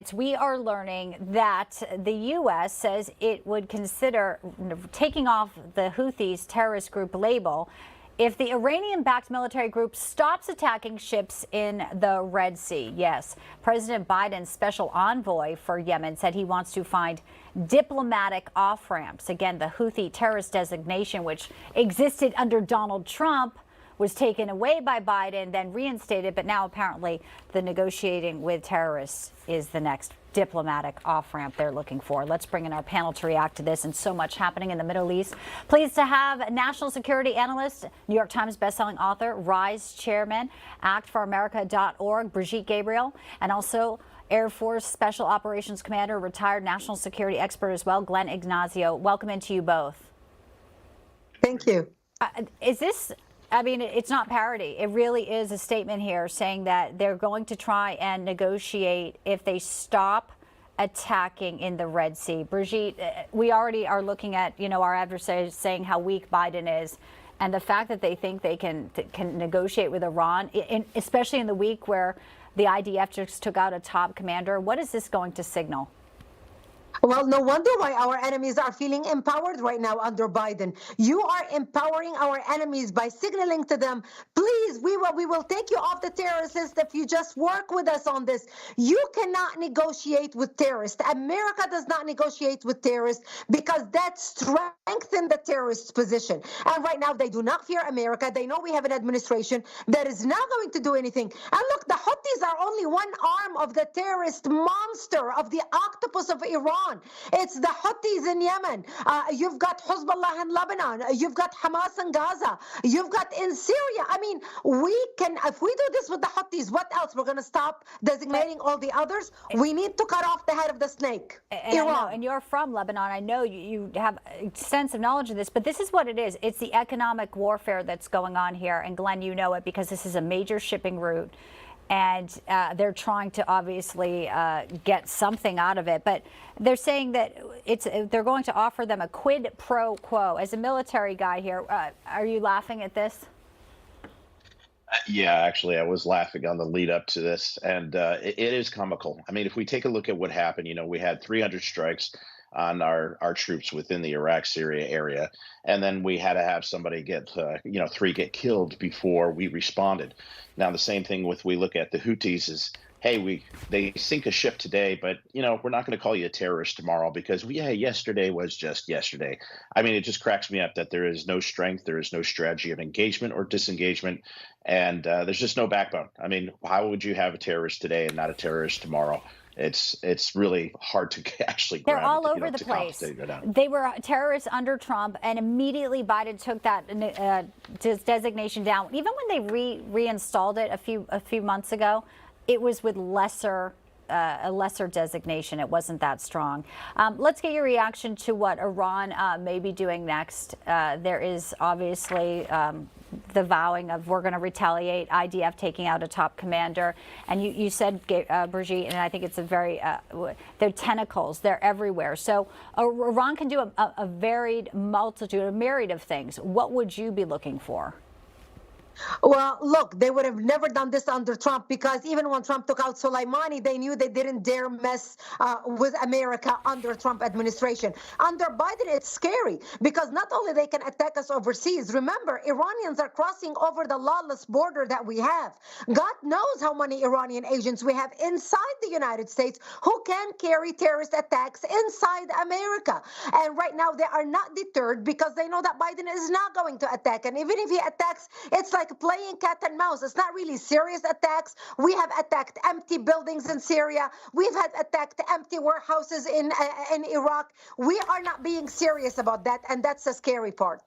updates. We are learning that the U.S. says it would consider taking off the Houthis terrorist group label if the Iranian-backed military group stops attacking ships in the Red Sea. Yes, President Biden's special envoy for Yemen said he wants to find diplomatic off-ramps. Again, the Houthi terrorist designation, which existed under Donald Trump, was taken away by Biden, then reinstated, but now apparently the negotiating with terrorists is the next diplomatic off-ramp they're looking for. Let's bring in our panel to react to this and so much happening in the Middle East. Pleased to have national security analyst, New York Times bestselling author, RISE chairman, actforamerica.org, Brigitte Gabriel, and also Air Force Special Operations Commander, retired national security expert as well, Glenn Ignazio. Welcome into you both. Thank you. Is this... I mean, it's not parody. It really is a statement here saying that they're going to try and negotiate if they stop attacking in the Red Sea. Brigitte, we already are looking at, our adversaries saying how weak Biden is. And the fact that they think they can negotiate with Iran, especially in the week where the IDF just took out a top commander, what is this going to signal? Well, no wonder why our enemies are feeling empowered right now under Biden. You are empowering our enemies by signaling to them, please, we will take you off the terrorist list if you just work with us on this. You cannot negotiate with terrorists. America does not negotiate with terrorists because that strengthens the terrorist position. And right now they do not fear America. They know we have an administration that is not going to do anything. And look, the Houthis are only one arm of the terrorist monster, of the octopus of Iran. It's the Houthis in Yemen. You've got Hezbollah in Lebanon. You've got Hamas in Gaza. You've got in Syria. I mean, if we do this with the Houthis, what else? We're going to stop designating all the others? We need to cut off the head of the snake. Iran. And you're from Lebanon. I know you have extensive knowledge of this, but this is what it is. It's the economic warfare that's going on here. And Glenn, you know it because this is a major shipping route. And they're trying to obviously get something out of it. But they're saying that they're going to offer them a quid pro quo. As a military guy here, are you laughing at this? Yeah, actually, I was laughing on the lead up to this. And it is comical. I mean, if we take a look at what happened, we had 300 strikes on our troops within the Iraq-Syria area. And then we had to have somebody get, 3 get killed before we responded. Now, the same thing we look at the Houthis is, hey, they sink a ship today, but, we're not going to call you a terrorist tomorrow because, yesterday was just yesterday. I mean, it just cracks me up that there is no strength, there is no strategy of engagement or disengagement, and there's just no backbone. I mean, how would you have a terrorist today and not a terrorist tomorrow? It's really hard to actually grab. They're all over the place. They were terrorists under Trump, and immediately Biden took that designation down. Even when they reinstalled it a few months ago, it was with a lesser designation. It wasn't that strong. Let's get your reaction to what Iran may be doing next. There is obviously the vowing of we're going to retaliate, IDF taking out a top commander. And you said, Brigitte, and I think it's they're tentacles, they're everywhere. So Iran can do a varied multitude, a myriad of things. What would you be looking for? Well, look, they would have never done this under Trump because even when Trump took out Soleimani, they knew they didn't dare mess with America under Trump administration. Under Biden, it's scary because not only they can attack us overseas. Remember, Iranians are crossing over the lawless border that we have. God knows how many Iranian agents we have inside the United States who can carry terrorist attacks inside America. And right now, they are not deterred because they know that Biden is not going to attack. And even if he attacks, it's like playing cat and mouse. It's not really serious attacks. We have attacked empty buildings in Syria. We've had attacked empty warehouses in Iraq. We are not being serious about that, and that's the scary part.